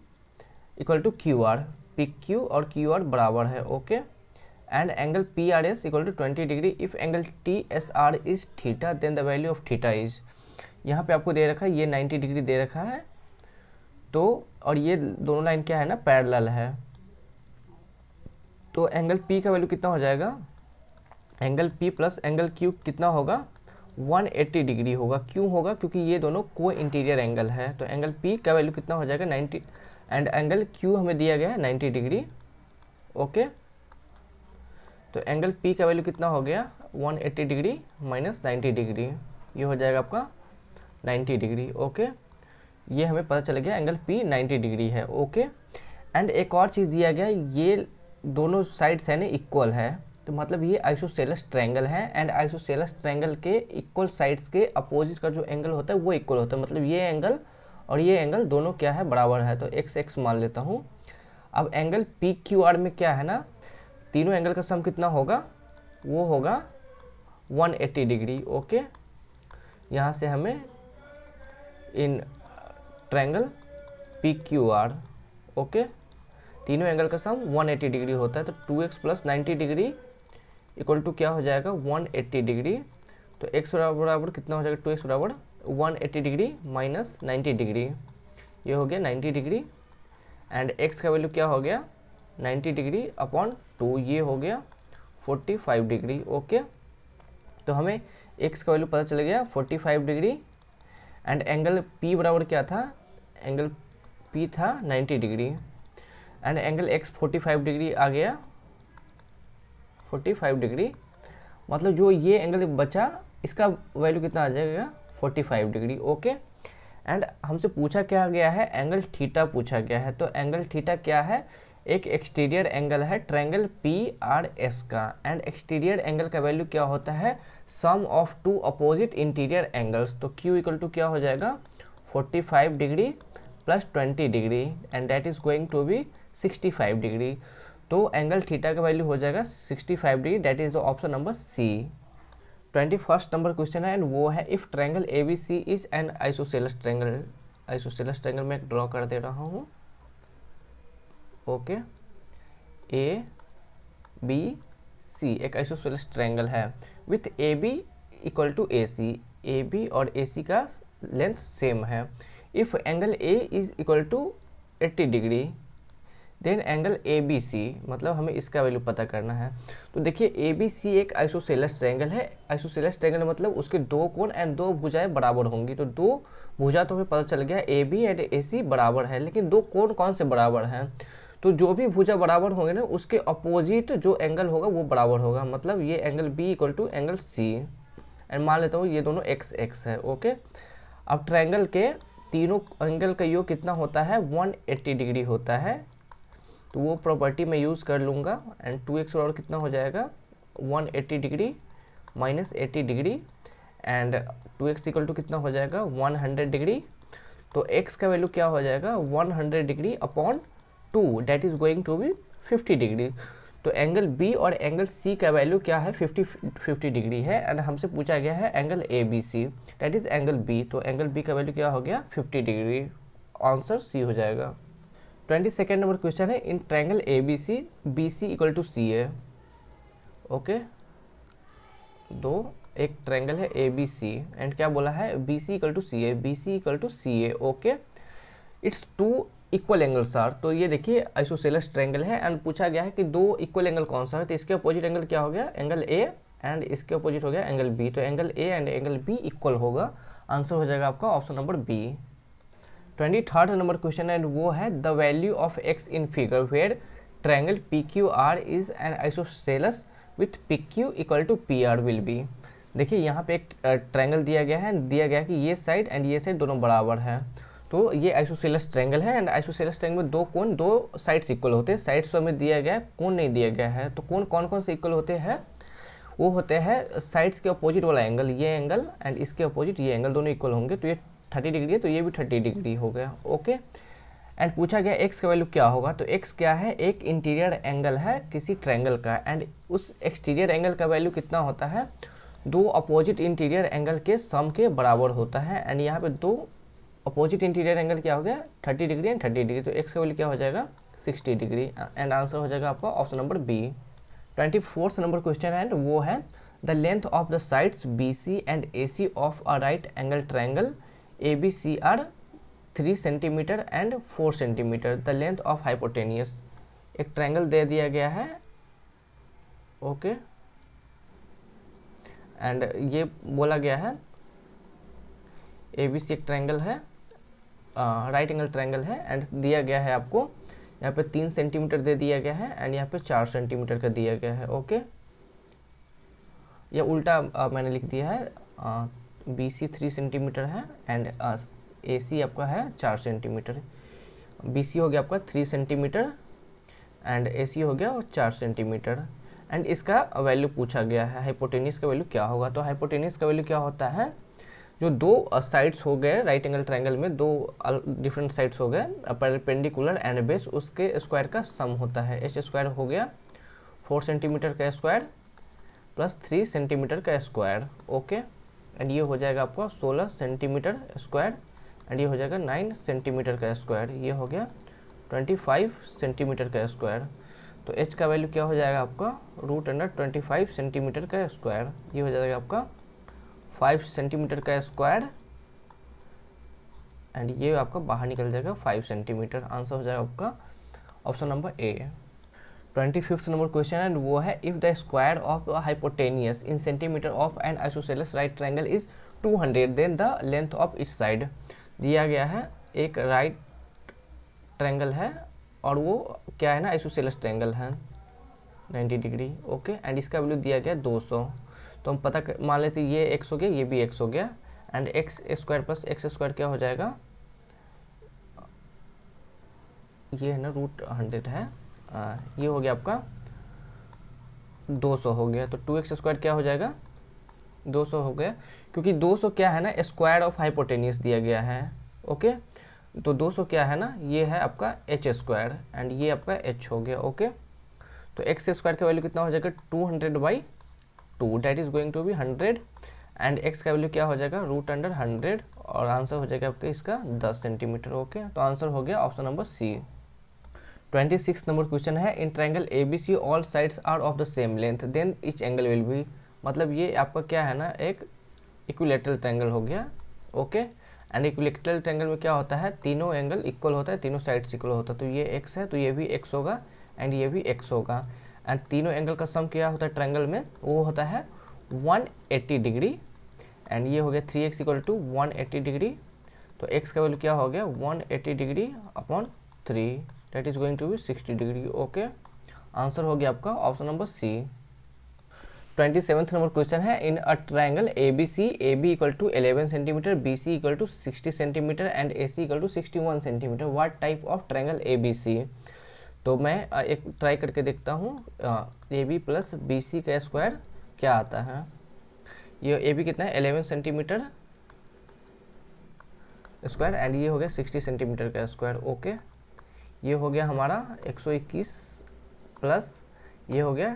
S1: equal to QR, PQ और QR बराबर है। Okay, and angle PRS equal to 20 degree, if angle TSR is theta then the value of theta is. यहाँ पे आपको दे रखा है ये 90 degree दे रखा है, तो और ये दोनों लाइन क्या है ना पैरेलल है। तो एंगल P का वैल्यू कितना हो जाएगा, angle P plus angle Q कितना होगा 180 डिग्री होगा। क्यों होगा, क्योंकि ये दोनों को इंटीरियर एंगल है। तो एंगल P का वैल्यू कितना हो जाएगा 90 एंड एंगल Q हमें दिया गया है 90 डिग्री। ओके, तो एंगल P का वैल्यू कितना हो गया 180 डिग्री माइनस 90 डिग्री, ये हो जाएगा आपका 90 डिग्री। ओके, ये हमें पता चल गया एंगल P 90 डिग्री है। ओके, एंड एक और चीज़ दिया गया, ये दोनों साइड्स है ना इक्वल है, तो मतलब ये आइसोसेलेस ट्रायंगल है, एंड आइसोसेलेस ट्रायंगल के इक्वल साइड्स के अपोजिट का जो एंगल होता है वो इक्वल होता है, मतलब ये एंगल और ये एंगल दोनों क्या है बराबर है। तो x मान लेता हूँ। अब एंगल PQR में क्या है ना, तीनों एंगल का सम कितना होगा, वो होगा 180 डिग्री। ओके, यहाँ से हमें इन ट्रायंगल PQR, ओके, तीनों एंगल का सम 180 डिग्री होता है। तो 2x plus 90 degree equal to क्या हो जाएगा 180 डिग्री। तो x बराबर कितना हो जाएगा, 2x बराबर 180 डिग्री माइनस 90 डिग्री, ये हो गया 90 डिग्री। एंड एक्स का वैल्यू क्या हो गया 90 डिग्री अपॉन 2, ये हो गया 45 डिग्री। ओके, तो हमें एक्स का वैल्यू पता चल गया 45 डिग्री। एंड एंगल पी बराबर क्या था, एंगल पी था 90 degree. And angle X 45 degree आ गया, 45 डिग्री, मतलब जो ये एंगल बचा इसका वैल्यू कितना आ जाएगा 45 डिग्री। ओके, एंड हमसे पूछा क्या गया है, एंगल थीटा पूछा गया है। तो एंगल थीटा क्या है, एक एक्सटीरियर एंगल है ट्रायंगल पी आर एस का। एंड एक्सटीरियर एंगल का वैल्यू क्या होता है, sum of two opposite interior angles. तो Q इक्वल टू क्या हो जाएगा 45 degree plus 20 degree, and that is going to be 65 degree. तो एंगल थीटा का वैल्यू हो जाएगा 65 degree, that is the option number C. 21st number question है, and वो है if triangle A B C is an isosceles triangle. Isosceles triangle मैं draw कर दे रहा हूँ। ओके, ए बी सी एक आइसोसेलेस ट्रायंगल है with A B equal to A C. A B और ए सी का लेंथ सेम है। If angle A is equal to 80 degree then angle A B C, मतलब हमें इसका value पता करना है। तो देखिए ए बी सी एक आइसोसेलेस ट्रायंगल है। आइसोसेलेस ट्रायंगल मतलब उसके दो कोण एंड दो भुजाएं बराबर होंगी। तो दो भुजा तो हमें पता चल गया ए बी एंड ए सी बराबर है, लेकिन दो कोण कौन से बराबर हैं, तो जो भी भुजा बराबर होंगे ना उसके अपोजिट जो एंगल होगा वो बराबर होगा। मतलब ये angle B equal to angle C, and मान लेता हूँ ये दोनों एक्स एक्स है। ओके, अब ट्रायंगल के तीनों एंगल का योग कितना होता है 180 डिग्री होता है। तो वो प्रॉपर्टी मैं यूज़ कर लूँगा। एंड 2x बराबर कितना हो जाएगा 180 degree minus 80 degree, and 2x equal to कितना हो जाएगा 100 डिग्री। तो x का वैल्यू क्या हो जाएगा 100 degree upon 2, that is going to be 50 degree. तो एंगल B और एंगल C का वैल्यू क्या है 50 डिग्री है। एंड हमसे पूछा गया है angle ABC, that is angle B। तो एंगल B का वैल्यू क्या हो गया 50 डिग्री, आंसर C हो जाएगा। 22nd नंबर क्वेश्चन है, in triangle ABC BC equal to CA। Okay, एक ट्रायंगल है ABC एंड क्या बोला है BC equal to CA, BC equal to CA। Okay, it's two equal angles are. तो ये देखिए आइसोसेलेस ट्रायंगल है एंड पूछा गया है कि दो इक्वल एंगल कौन सा है। तो इसके अपोजिट एंगल क्या हो गया एंगल A, एंड इसके अपोजिट हो गया एंगल B। तो angle A and angle B equal होगा, आंसर हो जाएगा आपका option number B। 23rd number question है, वो है the value of x in figure where triangle PQR is an isosceles with PQ equal to PR will be. देखिए यहाँ पे एक ट्रायंगल दिया गया है, दिया गया है कि ये साइड एंड ये साइड दोनों बराबर है। तो ये आइसोसेलेस ट्रायंगल है एंड आइसोसेलेस ट्रायंगल में दो कोण दो साइड्स इक्वल होते हैं। साइड्स तो हमें दिया गया है, कोण नहीं दिया गया है। तो कोण कौन कौन से इक्वल होते हैं, वो होते हैं साइड्स के अपोजिट वाला एंगल, ये एंगल एंड इसके अपोजिट ये एंगल, दोनों इक्वल होंगे। तो ये 30 डिग्री है तो ये भी 30 डिग्री हो गया। ओके, एंड पूछा गया एक्स का वैल्यू क्या होगा। तो एक्स क्या है, एक इंटीरियर एंगल है किसी ट्रायंगल का, एंड उस एक्सटीरियर एंगल का वैल्यू कितना होता है, दो अपोजिट इंटीरियर एंगल के सम के बराबर होता है। एंड यहाँ पे दो अपोजिट इंटीरियर एंगल क्या हो गया 30 डिग्री एंड 30 डिग्री। तो एक्स का वैल्यू क्या हो जाएगा 60 डिग्री, एंड आंसर हो जाएगा आपका option number B. 24th number question है, वो है the length of the sides BC and AC of a right angle triangle ABC are 3 centimetre and 4 centimetre. The length of hypotenuse, एक triangle दे दिया गया है। ओके, एंड ये बोला गया है ABC एक ट्रायंगल है, राइट एंगल ट्रायंगल है, एंड दिया गया है आपको यहाँ पे 3 सेंटीमीटर दे दिया गया है एंड यहाँ पे 4 सेंटीमीटर का दिया गया है। ओके, या उल्टा मैंने लिख दिया है, BC 3 सेंटीमीटर है एंड AC आपका है 4 सेंटीमीटर। BC हो गया आपका 3 सेंटीमीटर एंड AC हो गया 4 सेंटीमीटर। एंड इसका वैल्यू पूछा गया है हाइपोटेनियस का वैल्यू क्या होगा। तो हाइपोटेनियस का वैल्यू क्या होता है, जो दो साइड्स हो गए राइट एंगल ट्रायंगल में, दो डिफरेंट साइड्स हो गए परपेंडिकुलर एंड बेस, उसके स्क्वायर का सम होता है। एच स्क्वायर हो गया 4 सेंटीमीटर का स्क्वायर प्लस 3 सेंटीमीटर का स्क्वायर। ओके, एंड ये हो जाएगा आपका 16 सेंटीमीटर स्क्वायर, एंड ये हो जाएगा 9 सेंटीमीटर का स्क्वायर, ये हो गया 25 सेंटीमीटर का स्क्वायर। तो h का वैल्यू क्या हो जाएगा आपका √25 सेंटीमीटर का स्क्वायर, ये हो जाएगा आपका 5 सेंटीमीटर का स्क्वायर एंड ये आपका बाहर निकल जाएगा 5 सेंटीमीटर। आंसर हो जाएगा आपका option number A. 25th number question है, वो है if the square of hypotenuse in centimetre of an isosceles right triangle is 200 then the length of each side. दिया गया है एक राइट ट्रायंगल है और वो क्या है ना, आइसोसेलेस ट्रायंगल है 90 डिग्री। ओके, एंड इसका वैल्यू दिया गया 200। तो हम मान लेते ये x हो गया, ये भी x हो गया, and x square plus x square क्या हो जाएगा, ये है ना √100 है, ये हो गया आपका 200 हो गया। तो 2x स्क्वायर क्या हो जाएगा, 200 हो गया, क्योंकि 200 क्या है ना, स्क्वायर ऑफ हाइपोटेनियस दिया गया है। ओके, तो 200 क्या है ना, ये है आपका h स्क्वायर एंड ये आपका h हो गया। ओके, तो x स्क्वायर का वैल्यू कितना हो जाएगा 200/2, that is going to be 100, and x का वैल्यू क्या हो जाएगा √100, और आंसर हो जाएगा आपका इसका 10 सेंटीमीटर। ओके, तो आंसर हो गया option number C. 26 number question है, in triangle ABC all sides are of the same length then each angle will be. मतलब ये आपका क्या है ना, एक इक्विलेटरल ट्रायंगल हो गया। ओके, एंड इक्विलेटरल ट्रायंगल में क्या होता है, तीनों एंगल इक्वल होता है, तीनों साइड्स इक्वल होता है। तो ये x है तो ये भी x होगा एंड ये भी x होगा, एंड तीनों एंगल का सम क्या होता है ट्रायंगल में, वो होता है 180 डिग्री, एंड ये हो गया 3x = 180 डिग्री। तो x का वैल्यू क्या हो गया 180 degree upon 3, that is going to be 60 degree. Okay, answer हो गया आपका option number C. 27th number question है, in a triangle ABC AB = 11 centimetre, BC = 60 centimetre and AC = 61 centimetre, what type of triangle ABC। तो मैं एक try करके देखता हूँ, AB + BC का स्क्वायर क्या आता है। ये AB कितना है 11 सेंटीमीटर स्क्वायर एंड ये हो गया 60 सेंटीमीटर का स्क्वायर। ओके, ये हो गया हमारा 121 प्लस ये हो गया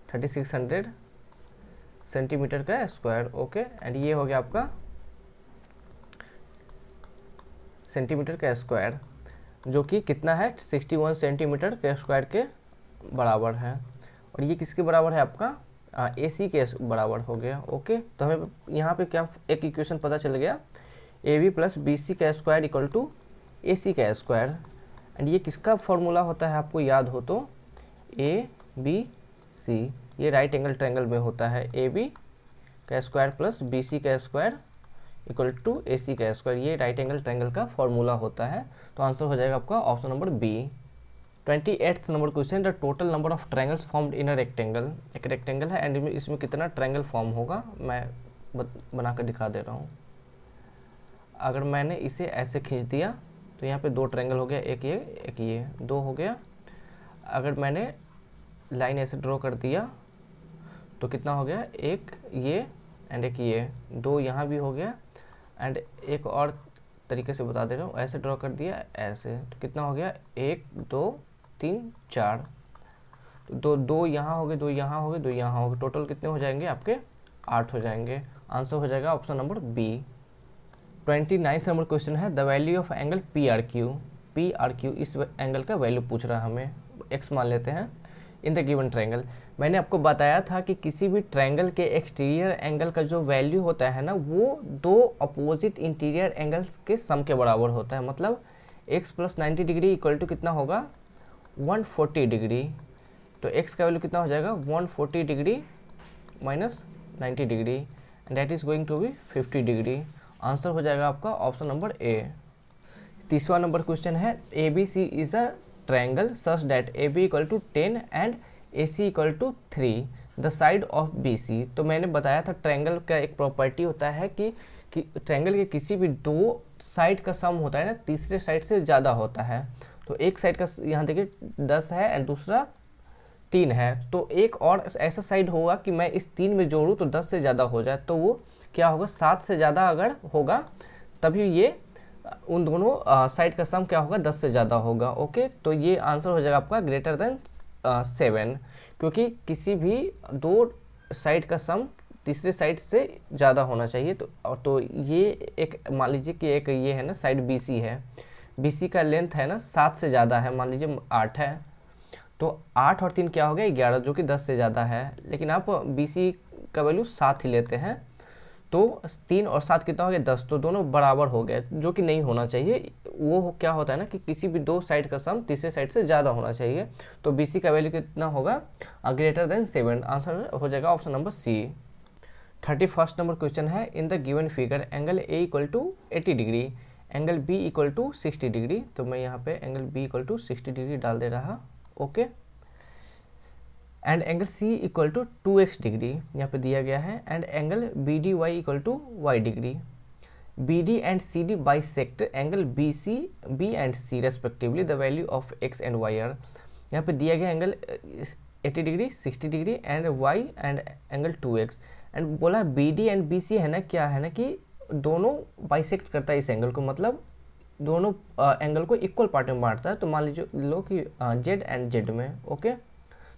S1: 3600 सेंटीमीटर का स्क्वायर। ओके, एंड ये हो गया आपका सेंटीमीटर का स्क्वायर, जो कि कितना है 61 सेंटीमीटर के स्क्वायर के बराबर है, और ये किसके बराबर है आपका AC के बराबर हो गया। ओके, तो हमें यहाँ पे क्या एक इक्वेशन पता चल गया, AB + BC का स्क्वायर = AC का स्क्वायर, एंड ये किसका फॉर्मूला होता है आपको याद हो तो, ABC, ये राइट एंगल ट्रायंगल में होता है, AB का स्क्वायर प्लस BC का स्क्वायर = AC का स्क्वायर, ये राइट एंगल ट्रायंगल का फॉर्मूला होता है। तो आंसर हो जाएगा आपका option number B. 28th number question, the total number of triangles formed in a rectangle. एक रेक्टेंगल है एंड इसमें कितना ट्रायंगल फॉर्म होगा, मैं बना कर दिखा दे रहा हूँ। अगर मैंने इसे ऐसे खींच दिया तो यहाँ पे 2 ट्रायंगल हो गया, एक ये 2 हो गया। अगर मैंने लाइन ऐसे ड्रॉ कर दिया तो कितना हो गया, एक ये एंड एक ये, 2 यहाँ भी हो गया, एंड एक और तरीके से बता दे रहा हूँ, ऐसे ड्रॉ कर दिया ऐसे, तो कितना हो गया 1 2 3 4, तो 2 यहाँ हो गए, 2 यहाँ हो गए, 2 यहाँ हो गए, टोटल कितने हो जाएंगे आपके 8 हो जाएंगे। आंसर हो जाएगा option number B. 29th number question है, the value of angle PRQ, इस एंगल का वैल्यू पूछ रहा है हमें, x मान लेते हैं, इन द गिवन ट्रायंगल। मैंने आपको बताया था कि किसी भी ट्रायंगल के एक्सटीरियर एंगल का जो वैल्यू होता है ना, वो 2 अपोजिट इंटीरियर एंगल्स के सम के बराबर होता है। मतलब x + 90 डिग्री = कितना होगा 140 डिग्री, तो x का वैल्यू कितना हो जाएगा 140 degree minus 90 degree, and that is going to be 50 degree. Answer हो जाएगा आपका ऑप्शन नंबर ए। 30वां नंबर क्वेश्चन है, ABC is a triangle such that AB = 10 and AC = 3 the side of BC। तो मैंने बताया था ट्रायंगल का एक प्रॉपर्टी होता है कि ट्रायंगल के किसी भी 2 साइड का सम होता है ना, तीसरे साइड से ज़्यादा होता है। तो एक साइड का यहाँ देखिए 10 है एंड दूसरा 3 है, तो एक और ऐसा साइड होगा कि मैं इस 3 में जोड़ूँ तो 10 से ज़्यादा हो जाए, तो वो क्या होगा 7 से ज़्यादा अगर होगा तभी ये उन दोनों साइड का सम क्या होगा 10 से ज़्यादा होगा। ओके, तो ये आंसर हो जाएगा आपका ग्रेटर देन 7, क्योंकि किसी भी 2 साइड का सम तीसरे साइड से ज़्यादा होना चाहिए। तो ये एक मान लीजिए कि एक ये है ना साइड BC है, BC का लेंथ है ना 7 से ज़्यादा है, मान लीजिए 8 है, तो 8 और 3 क्या हो गया 11, जो कि 10 से ज़्यादा है, लेकिन आप BC का वैल्यू 7 ही लेते हैं। तो 3 और 7 कितना हो गया 10, तो दोनों बराबर हो गए, जो कि नहीं होना चाहिए। वो क्या होता है ना कि किसी भी दो साइड का सम तीसरे साइड से ज़्यादा होना चाहिए। तो बी सी का वैल्यू कितना होगा ग्रेटर देन 7, आंसर हो जाएगा option number C. 31 number question है, in the given figure angle A equal to 80 degree, angle B equal to 60 degree. तो मैं यहाँ पे angle B equal to 60 degree डाल दे रहा, okay. And angle C equal to 2x degree यहाँ पे दिया गया है, and angle B D Y equal to y degree. B D and C D bisect angle B C B and C respectively, the value of x and y are. यहाँ पे दिया गया angle 80 degree 60 degree and y and angle 2x, and बोला B D and B C है ना, क्या है ना कि दोनों बाइसेक्ट करता है इस एंगल को, मतलब दोनों एंगल को इक्वल पार्ट में बांटता है। तो मान लीजिए लो कि जेड एंड जेड में, ओके।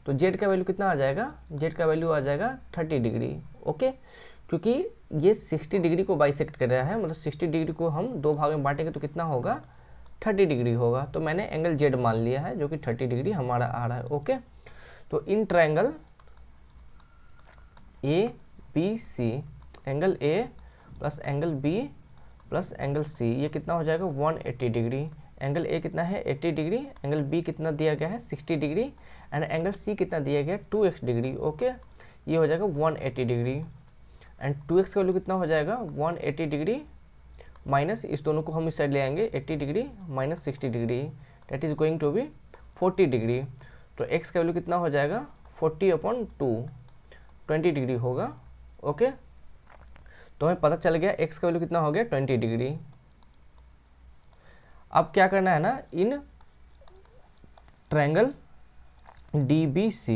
S1: तो जेड का वैल्यू कितना आ जाएगा, जेड का वैल्यू आ जाएगा 30 डिग्री, ओके। क्योंकि ये 60 डिग्री को बाइसेक्ट कर रहा है, मतलब 60 डिग्री को हम दो भाग में बांटेंगे तो कितना होगा 30 डिग्री होगा। तो मैंने एंगल जेड मान लिया है जो कि 30 डिग्री हमारा आ रहा है, ओके। तो in triangle A B C, angle A plus angle B plus angle C, ये कितना हो जाएगा 180 डिग्री। एंगल ए कितना है 80 डिग्री, एंगल बी कितना दिया गया है 60 डिग्री, एंड एंगल सी कितना दिया गया है 2x डिग्री, ओके। ये हो जाएगा 180 डिग्री, एंड 2x का वैल्यू कितना हो जाएगा 180 डिग्री माइनस, इस दोनों को हम इस साइड ले आएंगे 80 degree minus 60 degree, that is going to be 40 degree. तो x का वैल्यू कितना हो जाएगा 40/2, 20 डिग्री होगा, ओके। तो हमें पता चल गया x का वैल्यू कितना हो गया 20 डिग्री। अब क्या करना है ना, in triangle D B C,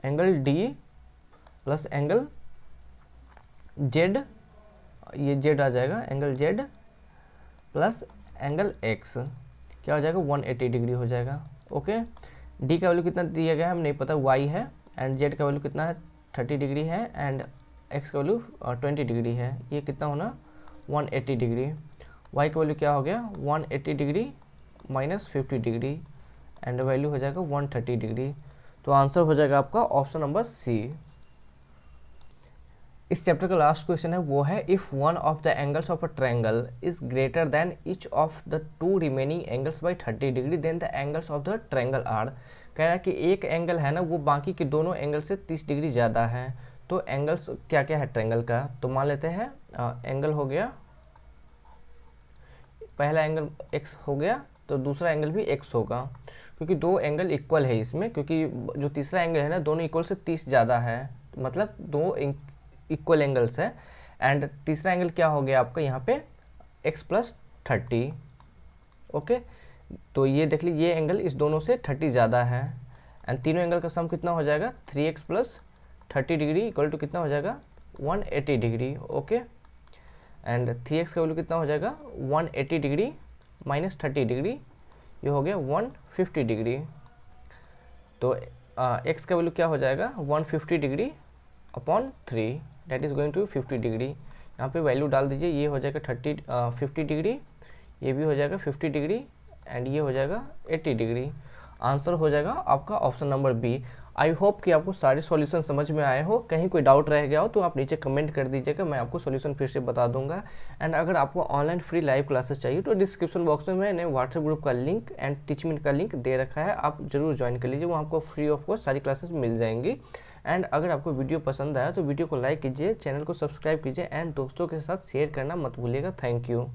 S1: angle D plus angle Z, ये जेड आ जाएगा, angle Z plus angle X क्या हो जाएगा 180 डिग्री हो जाएगा, ओके। डी का वैल्यू कितना दिया गया है हमें नहीं पता, वाई है, एंड जेड का वैल्यू कितना है 30 डिग्री है, एंड एक्स का वैल्यू 20 डिग्री है, ये कितना होना 180 डिग्री। वाई का वैल्यू क्या हो गया 180 degree minus 50 degree, and value हो जाएगा 130 डिग्री। तो आंसर हो जाएगा आपका ऑप्शन नंबर सी। इस चैप्टर का लास्ट क्वेश्चन है वो है, if one of the angles of a triangle is greater than each of the two remaining angles by 30 degree then the angles of the triangle are. कह रहा है कि एक एंगल है ना वो बाकी के दोनों एंगल से 30 डिग्री ज़्यादा है। तो एंगल्स क्या क्या है ट्रायंगल का, तो मान लेते हैं एंगल हो गया, पहला एंगल x हो गया तो दूसरा एंगल भी x होगा, क्योंकि दो एंगल इक्वल है इसमें, क्योंकि जो तीसरा एंगल है ना दोनों इक्वल से 30 ज़्यादा है, मतलब दो इक्वल एंगल्स है। एंड तीसरा एंगल क्या हो गया आपका यहाँ पे x प्लस 30, ओके। तो ये देख लीजिए ये एंगल इस दोनों से 30 ज़्यादा है, एंड तीनों एंगल का सम कितना हो जाएगा 3x plus 30 degree equal to कितना हो जाएगा 180 डिग्री, ओके। एंड 3x का वैल्यू कितना हो जाएगा 180 डिग्री माइनस 30 डिग्री, ये हो गया 150 डिग्री। तो x का वैल्यू क्या हो जाएगा 150 degree upon 3, that is going to 50 degree. यहाँ पे वैल्यू डाल दीजिए, ये हो जाएगा 50 डिग्री, ये भी हो जाएगा 50 डिग्री, एंड ये हो जाएगा 80 डिग्री। आंसर हो जाएगा आपका option number B. I hope कि आपको सारे सॉल्यूशन समझ में आए हो। कहीं कोई डाउट रह गया हो तो आप नीचे कमेंट कर दीजिएगा, मैं आपको सॉल्यूशन फिर से बता दूंगा। एंड अगर आपको ऑनलाइन फ्री लाइव क्लासेस चाहिए तो डिस्क्रिप्शन बॉक्स में मैंने व्हाट्सएप ग्रुप का लिंक एंड टीचमेंट का लिंक दे रखा है, आप जरूर ज्वाइन कर लीजिए, वहाँ आपको फ्री ऑफ कॉस्ट सारी क्लासेस मिल जाएंगी। एंड अगर आपको वीडियो पसंद आया तो वीडियो को लाइक कीजिए, चैनल को सब्सक्राइब कीजिए, एंड दोस्तों के साथ शेयर करना मत भूलिएगा। Thank you.